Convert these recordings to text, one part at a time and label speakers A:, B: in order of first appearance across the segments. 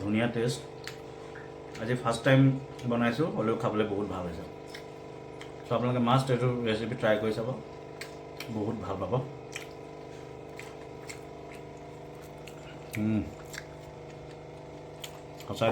A: ধুনীয়া টেষ্ট। আজি first time বনাইছোঁ, হ'লেও খাবলৈ বহুত ভাল হৈছে। চ' আপোনালোকে মাষ্ট এইটো ৰেচিপি ট্ৰাই কৰি চাব, বহুত ভাল পাব। সঁচাই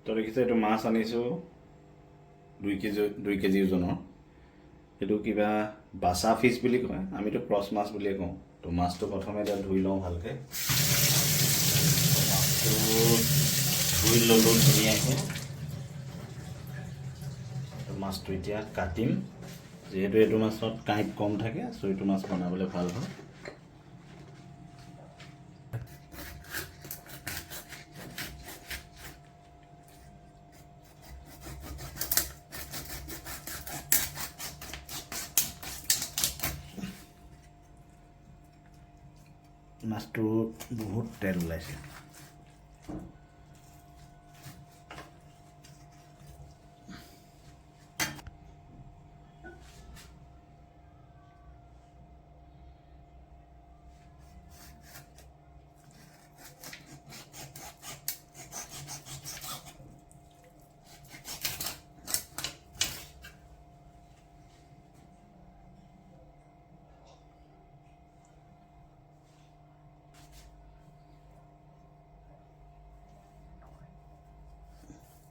A: তো দেখিছে, এইটো মাছ আনিছোঁ 2 কেজি ওজনৰ। এইটো কিবা বাচা ফিছ বুলি কয়, আমিতো ক্ৰছ মাছ বুলিয়ে কওঁ। তো মাছটো প্ৰথমে এতিয়া ধুই লওঁ ভালকৈ। মাছটো ধুই ল'লোঁ ধুনীয়াকৈ। মাছটো এতিয়া কাটিম, যিহেতু এইটো মাছত কাঁইট কম থাকে, চ' এইটো মাছ বনাবলৈ ভাল হয়। মাছটো বহুত তেল ওলাইছে।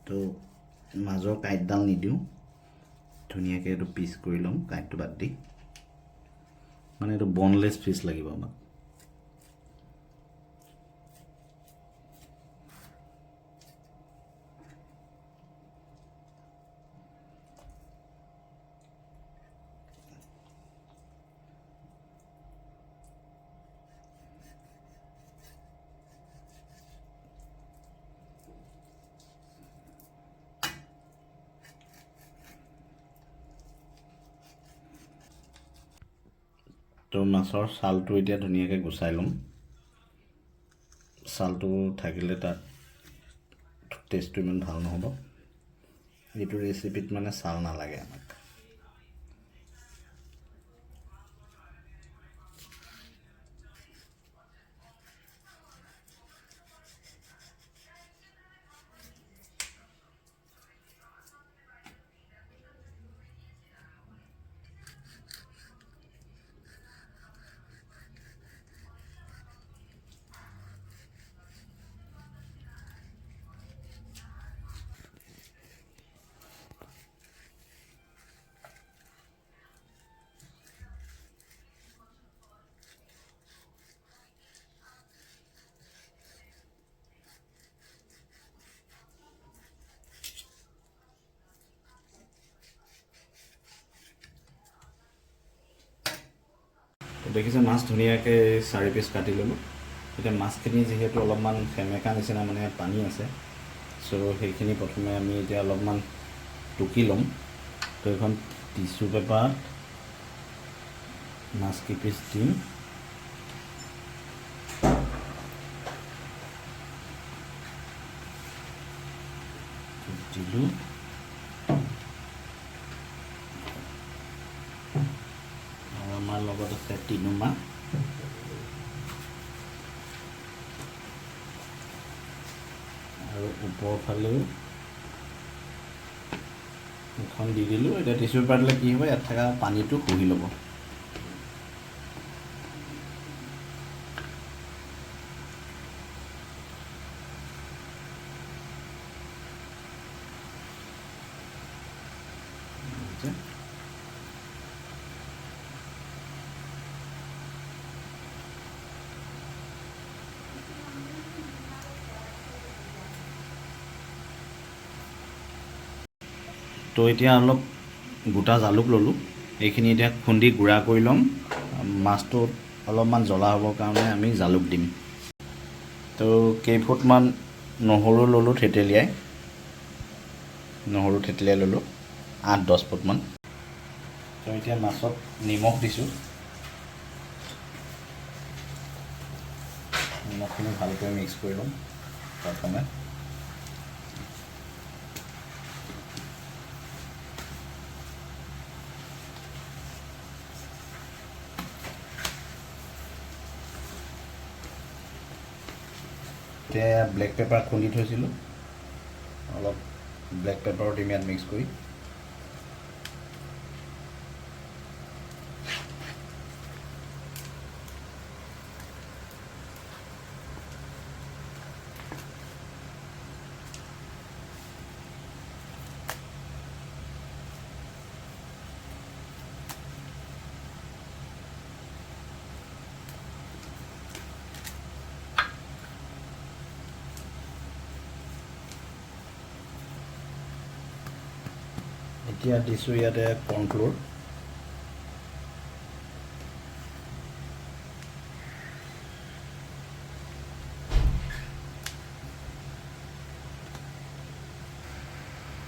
A: তো মাজৰ কাঁইটডাল নিদিওঁ, ধুনীয়াকৈ এইটো পিচ কৰি ল'ম, কাঁইটটো বাদ দি। মানে এইটো বনলেছ ফিছ লাগিব আমাক। তো মাছৰ ছালটো এতিয়া ধুনীয়াকৈ গুচাই ল'ম। ছালটো থাকিলে তাত টেষ্টটো ইমান ভাল নহ'ব। এইটো ৰেচিপিত মানে ছাল নালাগে আমাক। দেখিছে, মাছ ধুনীয়াকৈ 4 পিচ কাটি ল'লোঁ। এতিয়া মাছখিনি যিহেতু অলপমান সেমেকা নিচিনা মানে পানী আছে, চ' সেইখিনি প্ৰথমে আমি এতিয়া অলপমান টুকি ল'ম। তো এখন টিচু পেপাৰত মাছ কেইপিচ দিম। দিলোঁ। আৰু আমাৰ লগত আছে তিনুমা। আৰু ওপৰৰ ফালেও এখন দি দিলোঁ। এতিয়া টিচু পেপাৰ দিলে কি হ'ব, ইয়াত থকা পানীটো শুহি ল'ব। তো এতিয়া অলপ গোটা জালুক ল'লোঁ, এইখিনি এতিয়া খুন্দি গুড়া কৰি ল'ম। মাছটোত অলপমান জ্বলা হ'বৰ কাৰণে আমি জালুক দিম। তো কেইফুটমান নহৰু ল'লোঁ থেতেলিয়াই ল'লোঁ 8-10 ফুটমান। তো এতিয়া মাছত নিমখ দিছোঁ। নিমখখিনি ভালকৈ মিক্স কৰি ল'ম প্ৰথমে। এতিয়া ব্লেক পেপাৰ খুন্দি থৈছিলোঁ, অলপ ব্লেক পেপাৰো দিম ইয়াত মিক্স কৰি। এতিয়া দিছোঁ ইয়াতে কৰ্ণফ্ল'ৰ।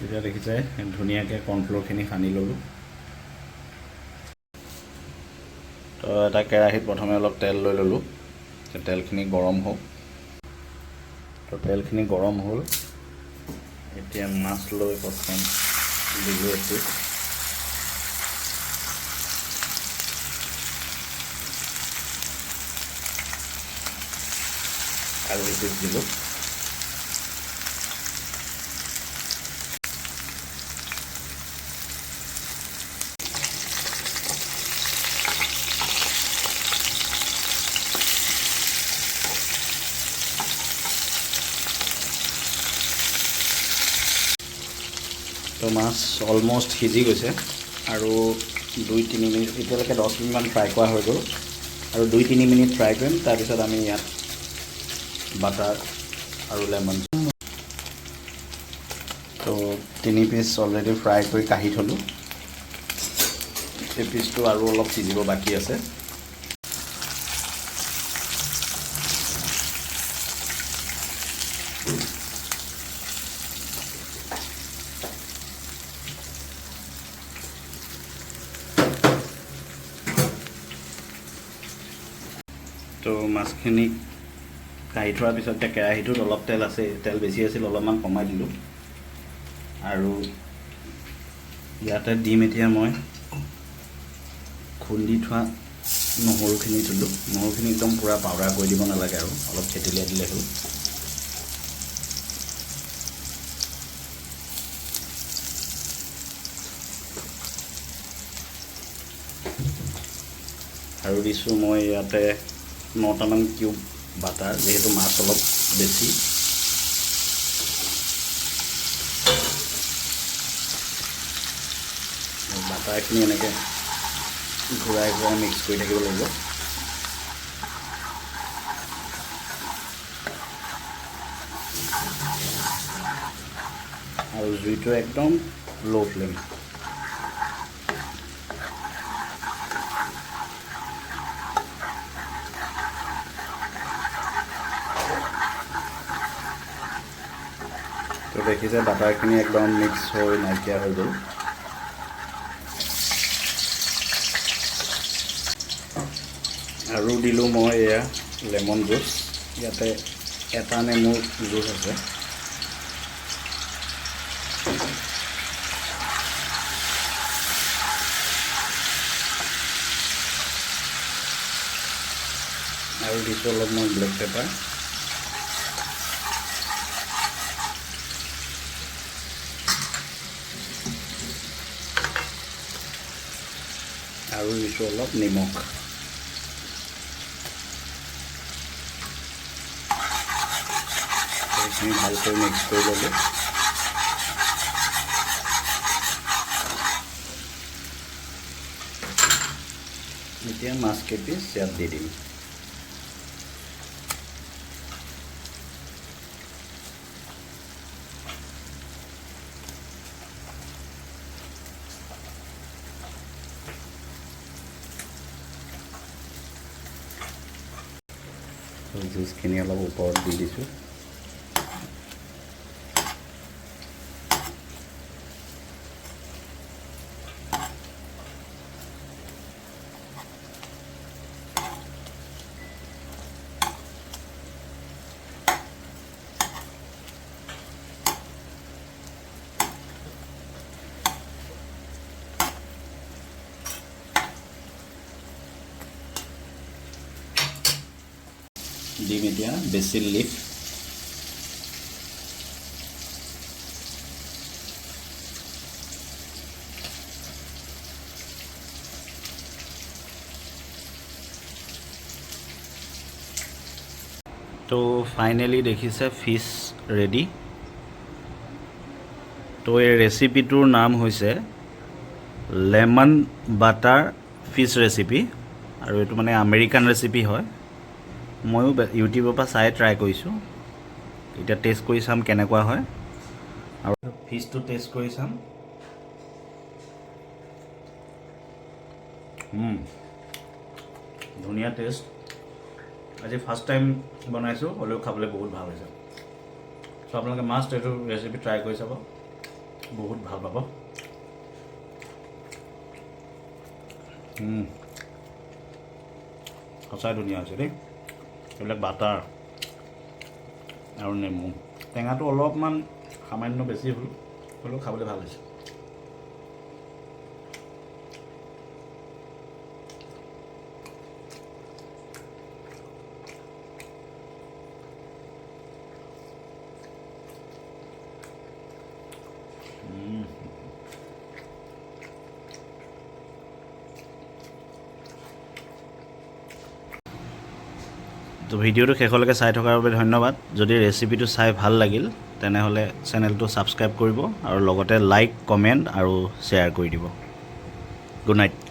A: এতিয়া দেখিছে ধুনীয়াকৈ কৰ্ণফ্ল'ৰখিনি সানি ল'লোঁ। তো এটা কেৰাহীত প্ৰথমে অলপ তেল লৈ ল'লোঁ। তেলখিনি গৰম হওক। তো তেলখিনি গৰম হ'ল, এতিয়া মাছ লৈ প্ৰথম দিলোঁ এপিচ। আৰু এপিচ দিলোঁ। তো মাছ অলমষ্ট সিজি গৈছে আৰু 2-3 মিনিট, এতিয়ালৈকে 10 মিনিটমান ফ্ৰাই কৰা হৈ গ'ল আৰু 2-3 মিনিট ফ্ৰাই কৰিম। তাৰপিছত আমি ইয়াত বাটাৰ আৰু লেমন, তো 3 পিচ অলৰেডি ফ্ৰাই কৰি কাঢ়ি থ'লোঁ। এই পিচটো আৰু অলপ সিজিব বাকী আছে। তো মাছখিনি কাঢ়ি থোৱাৰ পিছত এতিয়া কেৰাহীটোত অলপ তেল আছে, তেল বেছি আছিল, অলপমান কমাই দিলোঁ। আৰু ইয়াতে দিম এতিয়া মই খুন্দি থোৱা নহৰুখিনি দিলোঁ। নহৰুখিনি একদম পূৰা পাউডাৰ কৰি দিব নালাগে আৰু অলপ থেতেলিয়াই দিলে হ'ল। আৰু দিছোঁ মই ইয়াতে 9টামান কিউব বাটাৰ, যিহেতু মাছ অলপ বেছি। বাটাৰখিনি এনেকৈ ঘূৰাই ঘূৰাই মিক্স কৰি থাকিব লাগিব। আৰু জুইটো একদম ল' ফ্লেম। তো দেখিছে বাটাৰখিনি একদম মিক্স হৈ নাইকিয়া হৈ গ'ল। আৰু দিলোঁ মই এয়া লেমন জুচ। ইয়াতে এটা নেমুৰ জুচ আছে। আৰু দিছোঁ অলপ মই ব্লেক পেপাৰ। আৰু দিছোঁ অলপ নিমখ। এইখিনি ভালকৈ মিক্স কৰি ল'লোঁ। এতিয়া মাছ কেইপিচ ইয়াত দি দিম। জুচখিনি অলপ ওপৰত দি দিছোঁ। দিম এতিয়া বেচিল লিফ। তো ফাইনেলি দেখিছে ফিছ ৰেডি। তো এই ৰেচিপিটোৰ নাম হৈছে লেমন বাটাৰ ফিছ ৰেচিপি, আৰু এইটো মানে আমেৰিকান ৰেচিপি হয়। ময়ো ইউটিউবৰ পৰা চাই ট্ৰাই কৰিছোঁ। এতিয়া টেষ্ট কৰি চাম কেনেকুৱা হয়, আৰু ফিছটো টেষ্ট কৰি চাম। ধুনীয়া টেষ্ট। আজি ফাৰ্ষ্ট টাইম বনাইছোঁ, হ'লেও খাবলৈ বহুত ভাল হৈছে। চ' আপোনালোকে মাষ্ট এইটো ৰেচিপি ট্ৰাই কৰি চাব, বহুত ভাল পাব। সঁচাই ধুনীয়া হৈছে দেই। এইবিলাক বাটাৰ আৰু নেমু, টেঙাটো অলপমান সামান্য বেছি হ'ল, হ'লেও খাবলৈ ভাল হৈছে। তো ভিডিঅ'টো শেষলৈকে চাই থকাৰ বাবে ধন্যবাদ। যদি ৰেচিপিটো চাই ভাল লাগিল তেনেহ'লে চেনেলটো ছাবস্ক্ৰাইব কৰিব, আৰু লগতে লাইক, কমেণ্ট আৰু শ্বেয়াৰ কৰি দিব। Good night.